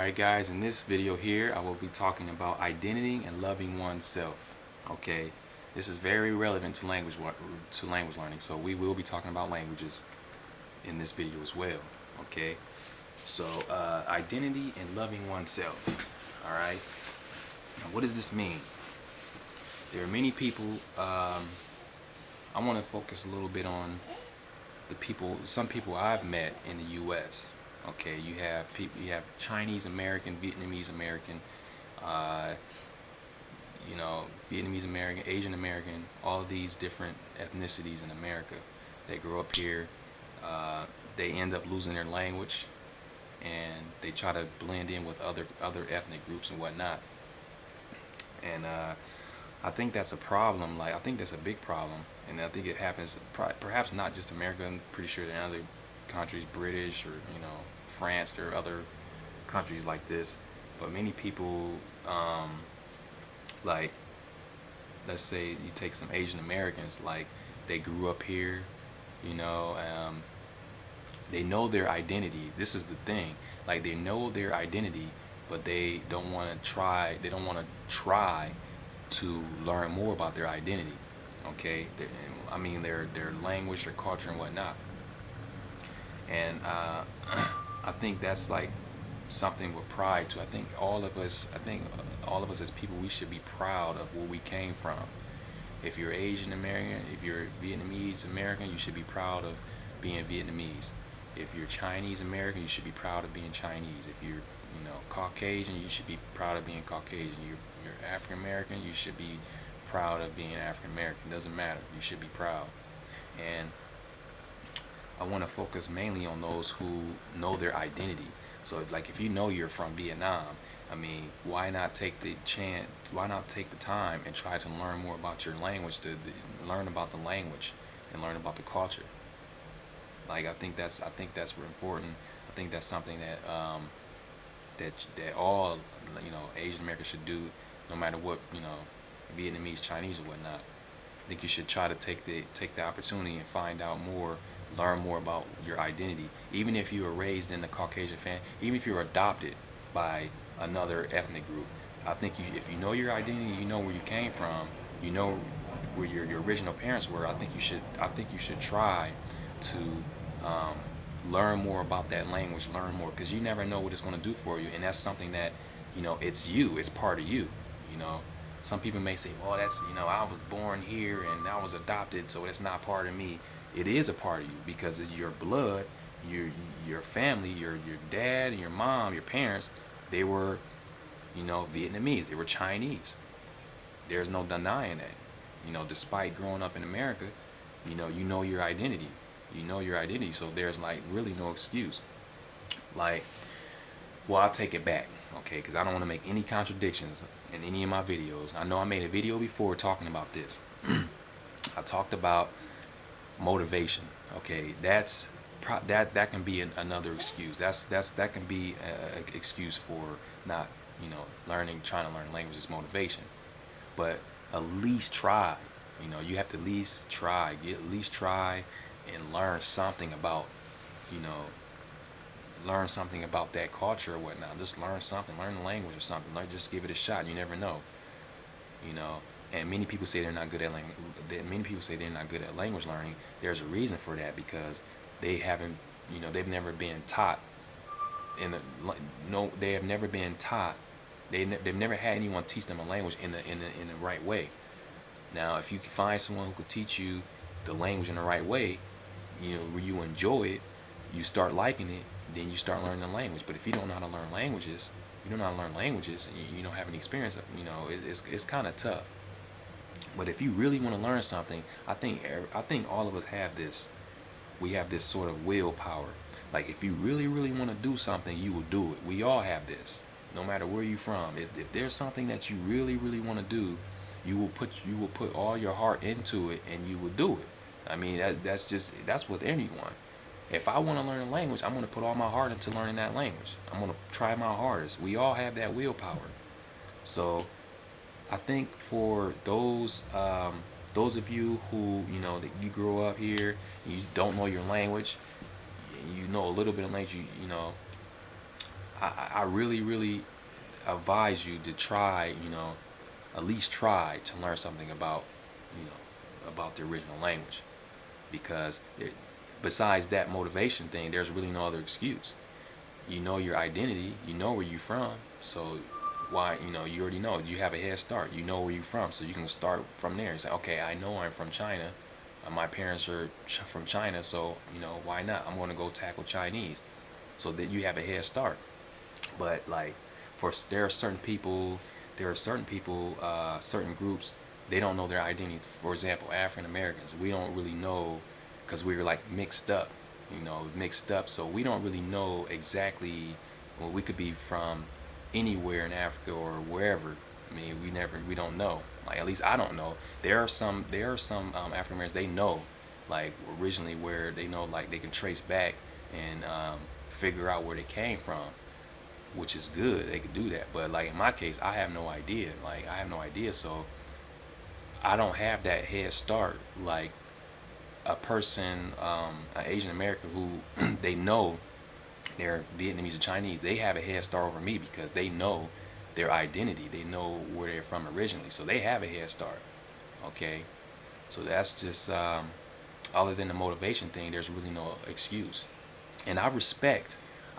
Alright guys, in this video here I will be talking about identity and loving oneself. Okay, this is very relevant to language learning, so we will be talking about languages in this video as well. Okay, so identity and loving oneself. Alright, now what does this mean? There are many people, I want to focus a little bit on some people I've met in the US. Okay, you have Chinese American, Vietnamese American, Vietnamese American, Asian American, all of these different ethnicities in America. They grow up here, they end up losing their language, and they try to blend in with other ethnic groups and whatnot. And I think that's a problem. I think that's a big problem, and I think it happens perhaps not just America. I'm pretty sure in other countries, British or France, there are other countries like this. But many people, like, let's say you take some Asian Americans, like they grew up here, they know their identity. This is the thing, like they know their identity, but they don't want to try. They don't want to try to learn more about their identity. Okay, I mean their language, their culture, and whatnot. And I think that's like something with pride too. I think all of us as people, we should be proud of where we came from. If you're Asian American, if you're Vietnamese American, you should be proud of being Vietnamese. If you're Chinese American, you should be proud of being Chinese. If you're Caucasian, you should be proud of being Caucasian. You're African American, you should be proud of being African American. Doesn't matter. You should be proud. And I want to focus mainly on those who know their identity. So like if you know you're from Vietnam, I mean, why not take the chance, why not take the time and try to learn more about your language, to learn about the language and learn about the culture. Like I think that's important. I think that's something that that all Asian Americans should do, no matter what, Vietnamese, Chinese, or whatnot. I think you should try to take the opportunity and find out more, learn more about your identity. Even if you were raised in the Caucasian family, even if you're adopted by another ethnic group, I think if you know your identity, you know where you came from, you know where your original parents were. I think you should try to learn more about that language, learn more, because you never know what it's going to do for you. And that's something that it's you, it's part of you. Some people may say, well, that's I was born here and I was adopted, so it's not part of me. It is a part of you, because of your blood, your family, your dad and your mom, your parents, they were Vietnamese, they were Chinese. There's no denying that. Despite growing up in America, you know your identity. So there's like really no excuse. Like, well, I'll take it back, okay, because I don't want to make any contradictions in any of my videos. I know I made a video before talking about this. I talked about motivation. Okay, that can be another excuse. That can be an excuse for not trying to learn language is motivation. But at least try. You have to at least try. At least try and learn something about that culture or whatnot. Just learn something, learn the language or something. Just give it a shot. You never know. And many people say they're not good at language. Many people say they're not good at language learning. There's a reason for that, because they haven't, they've never been taught. They have never been taught. They've never had anyone teach them a language in the right way. Now, if you can find someone who could teach you the language in the right way, where you enjoy it, you start liking it, then you start learning the language. But if you don't know how to learn languages, and you don't have any experience, it's kind of tough. But if you really want to learn something, I think all of us have this. We have this sort of willpower. Like if you really want to do something, you will do it. We all have this, no matter where you're from. If there's something that you really want to do, you will put all your heart into it, and you will do it. I mean, that's with anyone. If I want to learn a language, I'm going to put all my heart into learning that language. I'm going to try my hardest. We all have that willpower. So I think for those of you who that you grow up here, you don't know your language, you know a little bit of language, I really advise you to try, at least try to learn something about, about the original language, because besides that motivation thing, there's really no other excuse. You know your identity, you know where you're from, so why, you already know, you have a head start, you know where you're from, so you can start from there and say, okay, I know I'm from China, my parents are from China, so why not, I'm going to go tackle Chinese, so that you have a head start. But like, there are certain people, certain groups, they don't know their identity. For example, African Americans, we don't really know, because we were like mixed up, so we don't really know exactly. Well, we could be from anywhere in Africa or wherever. I mean, we don't know. Like, at least I don't know. There are some African Americans, they know, like, originally, where they know, like, they can trace back and figure out where they came from, which is good. They could do that. But like in my case, I have no idea. Like, I have no idea, so I don't have that head start like a person, an Asian American who they know they're Vietnamese or Chinese. They have a head start over me because they know their identity. They know where they're from originally, so they have a head start. Okay, so that's just other than the motivation thing. There's really no excuse, and I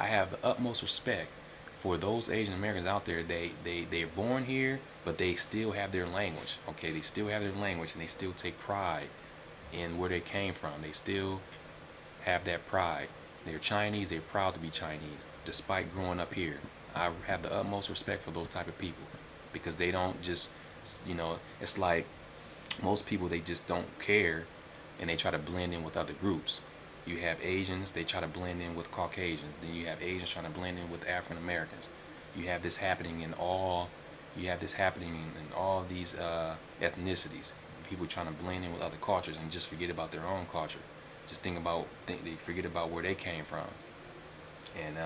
have the utmost respect for those Asian Americans out there. They're born here, but they still have their language. Okay, they still have their language, and they still take pride in where they came from. They still have that pride. They're Chinese. They're proud to be Chinese, despite growing up here. I have the utmost respect for those type of people, because they don't just, it's like most people, they just don't care, and they try to blend in with other groups. You have Asians, they try to blend in with Caucasians. Then you have Asians trying to blend in with African Americans. You have this happening in all. You have this happening in all these ethnicities. People trying to blend in with other cultures and just forget about their own culture. Just they forget about where they came from, and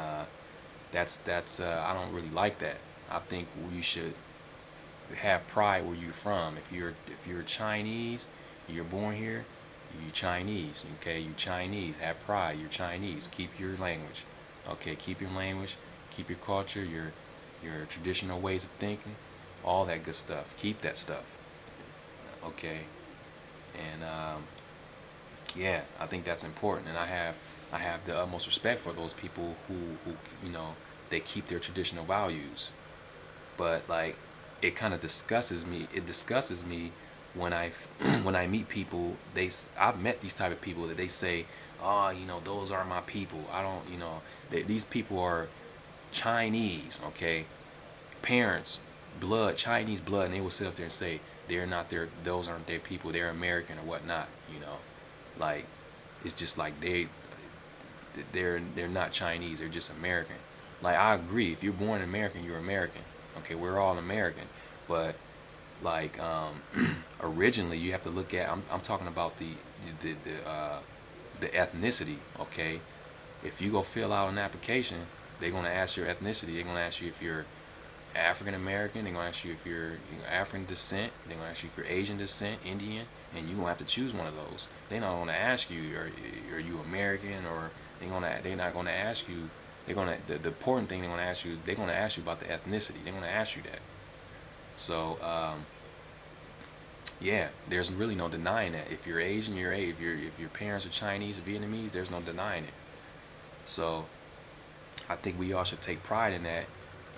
that's I don't really like that. I think you should have pride where you're from. If you're Chinese, you're born here, you Chinese. Okay, you Chinese. Have pride. You're Chinese. Keep your language. Okay, keep your language. Keep your culture. Your traditional ways of thinking. All that good stuff. Keep that stuff. Okay, and yeah, I think that's important, and I have the utmost respect for those people who they keep their traditional values. But like, it kind of disgusts me. It disgusts me when I when I meet people. I've met these type of people that they say, oh, those are my people. I don't, these people are Chinese. Okay, parents, blood, Chinese blood, and they will sit up there and say they're not their, those aren't their people. They're American or whatnot. Like, it's just like they're not Chinese. They're just American. Like, I agree. If you're born American, you're American. Okay, we're all American, but like, originally, you have to look at. I'm talking about the ethnicity. Okay, if you go fill out an application, they're gonna ask your ethnicity. They're gonna ask you if you're African American. They're gonna ask you if you're African descent. They're gonna ask you if you're Asian descent, Indian, and you're gonna have to choose one of those. They're not gonna ask you, are you American, or they're not gonna ask you. The important thing they're gonna ask you. They're gonna ask you about the ethnicity. They're gonna ask you that. So yeah, there's really no denying that. If you're Asian, you're Asian. If your parents are Chinese or Vietnamese, there's no denying it. So I think we all should take pride in that,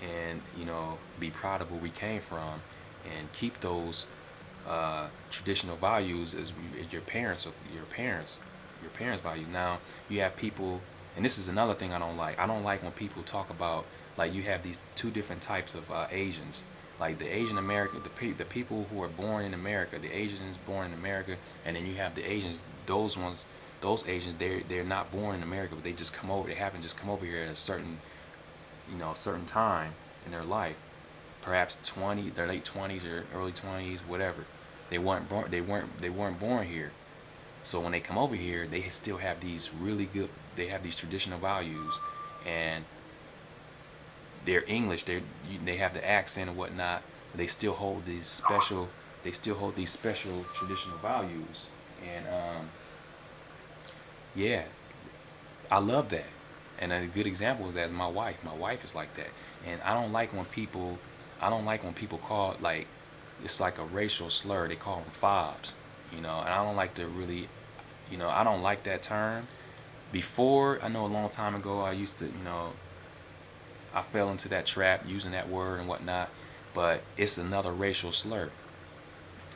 and be proud of where we came from, and keep those traditional values as your parents values. Now, you have people, and this is another thing I don't like. I don't like when people talk about, like, you have these two different types of Asians, like the Asian American, the people who are born in America, the Asians born in America, and then you have the Asians, those Asians, they're not born in America, but they just come over. They happen to just come over here at a certain time in their life, perhaps their late 20s or early 20s, whatever. They weren't born. They weren't born here. So when they come over here, they still have these really good. They have these traditional values, and they're English. They have the accent and whatnot. But they still hold these special. They still hold these special traditional values, and yeah, I love that. And a good example is that my wife. My wife is like that, and I don't like when people call it like, it's like a racial slur. They call them fobs, you know, and I don't like to really, you know, I don't like that term. Before, I know a long time ago, I used to, you know, I fell into that trap using that word and whatnot, but it's another racial slur.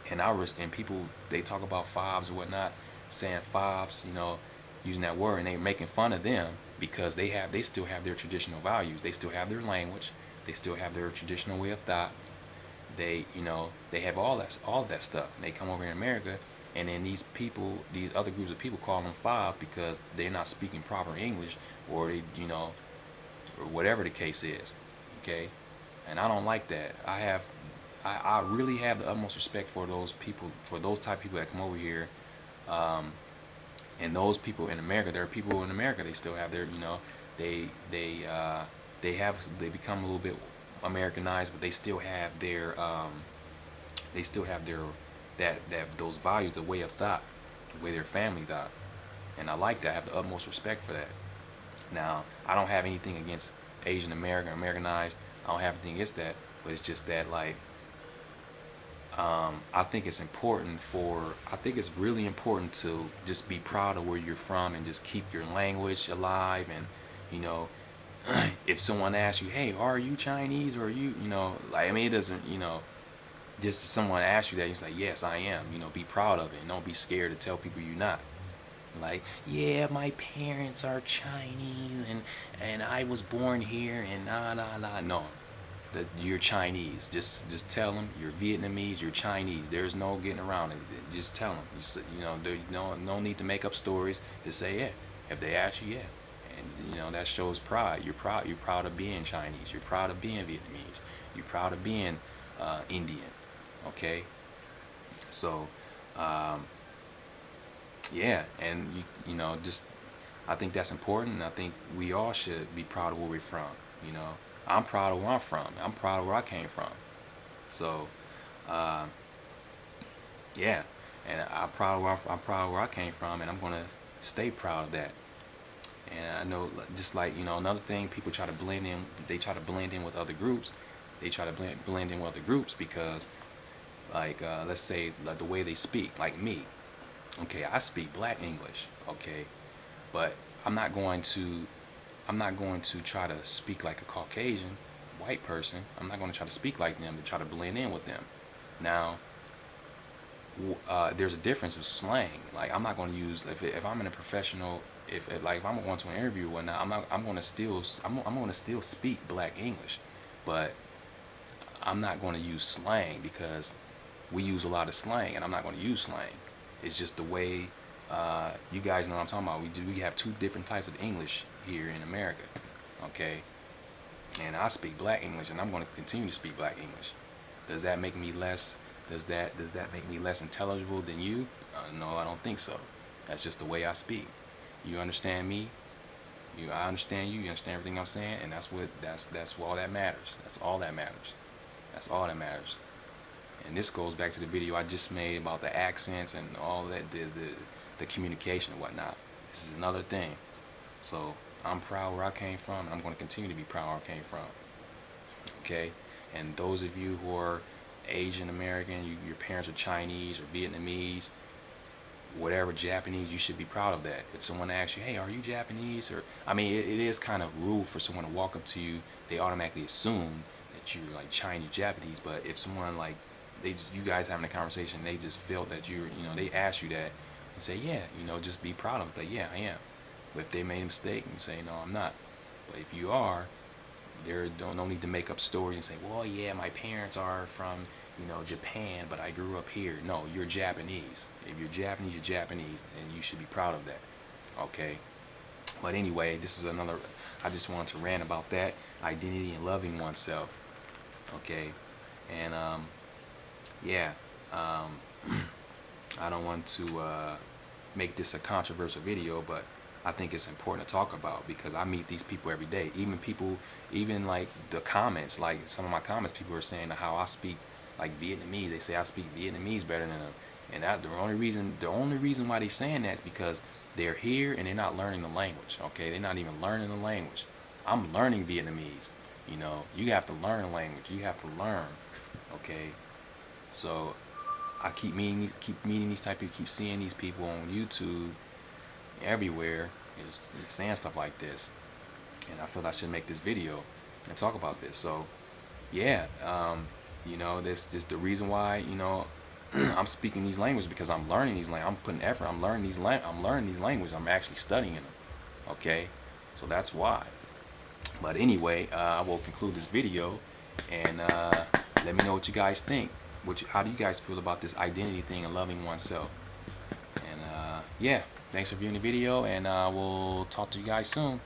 And and people, they talk about fobs and whatnot, saying fobs, you know, using that word, and they making fun of them because they still have their traditional values, they still have their language, they still have their traditional way of thought. They, you know, they have all that stuff. And they come over in America, and then these other groups of people call them fobs because they're not speaking proper English, or they, you know, or whatever the case is. Okay, and I don't like that. I really have the utmost respect for those people, for those type of people that come over here. Um, and those people in America, there are people in America, they still have their, you know, they they uh, they become a little bit Americanized, but they still have their that those values, the way of thought, the way their family thought, and I like that. I have the utmost respect for that. Now, I don't have anything against Asian American, Americanized. I don't have anything against that, but it's just that, like, I think it's important I think it's really important to just be proud of where you're from and just keep your language alive. And, you know, if someone asks you, hey, are you Chinese, or are you, you know, like, I mean, it doesn't, you know, just someone asks you that, you say, yes, I am, you know, be proud of it, and don't be scared to tell people you're not. Like, yeah, my parents are Chinese, and I was born here, and nah, nah, nah. No, that you're Chinese. Just tell them you're Vietnamese. You're Chinese. There's no getting around it. Just tell them. You know, there's no need to make up stories. Just say, yeah. If they ask you, yeah, and you know that shows pride. You're proud. You're proud of being Chinese. You're proud of being Vietnamese. You're proud of being Indian. Okay, so. Um, yeah, and you know, just I think that's important, and I think we all should be proud of where we're from. You know, I'm proud of where I'm from. I'm proud of where I came from. So, uh, yeah, and I'm proud of where I came from, and I'm gonna stay proud of that. And I know, just like, you know, another thing, people try to blend in. They try to blend in with other groups. They try to blend in with other groups because, like, let's say, like, the way they speak, like me. Okay, I speak Black English. Okay, but I'm not going to I'm not going to try to speak like a Caucasian white person. I'm not going to try to speak like them to try to blend in with them. Now, there's a difference of slang. Like, I'm not going to use, if I'm in a professional, if I'm going to an interview or whatnot, I'm going to I'm going to still speak Black English, but I'm not going to use slang because we use a lot of slang, and I'm not going to use slang. It's just the way, you guys know what I'm talking about. We have two different types of English here in America, okay? And I speak Black English, and I'm going to continue to speak Black English. Does that make me less? Does that make me less intelligible than you? No, I don't think so. That's just the way I speak. You understand me? I understand you. You understand everything I'm saying, and that's all that matters. That's all that matters. That's all that matters. And this goes back to the video I just made about the accents and all that, the communication and whatnot. This is another thing. So I'm proud where I came from, and I'm going to continue to be proud where I came from. Okay? And those of you who are Asian American, your parents are Chinese or Vietnamese, whatever, Japanese, you should be proud of that. If someone asks you, hey, are you Japanese? Or, I mean, it is kind of rude for someone to walk up to you. They automatically assume that you're like Chinese, Japanese. But if someone, like, you guys having a conversation, they just felt that they ask you that, and say, yeah, just be proud of it. Like, yeah, I am. But if they made a mistake, and say, no, I'm not. But if you are, there don't need to make up stories and say, well, yeah, my parents are from, Japan, but I grew up here. No, you're Japanese. If you're Japanese, you're Japanese, and you should be proud of that. Okay. But anyway, this is another. I just wanted to rant about that identity and loving oneself. Okay, and yeah, I don't want to make this a controversial video, but I think it's important to talk about because I meet these people every day. Even like the comments, like some of my comments, people are saying how I speak like Vietnamese. They say I speak Vietnamese better than them, And that the only reason why they're saying that is because they're here and they're not learning the language. Okay, they're not even learning the language. I'm learning Vietnamese. You know, you have to learn the language. You have to learn. Okay, so I keep meeting these type of people, keep seeing these people on YouTube everywhere is saying stuff like this, and I feel I should make this video and talk about this. So yeah, this the reason why I'm speaking these languages, because I'm learning these languages. I'm putting effort. I'm learning these languages. I'm actually studying them. Okay, so that's why. But anyway, I will conclude this video, and let me know what you guys think. How do you guys feel about this identity thing and loving oneself? And yeah, thanks for viewing the video, and we'll talk to you guys soon.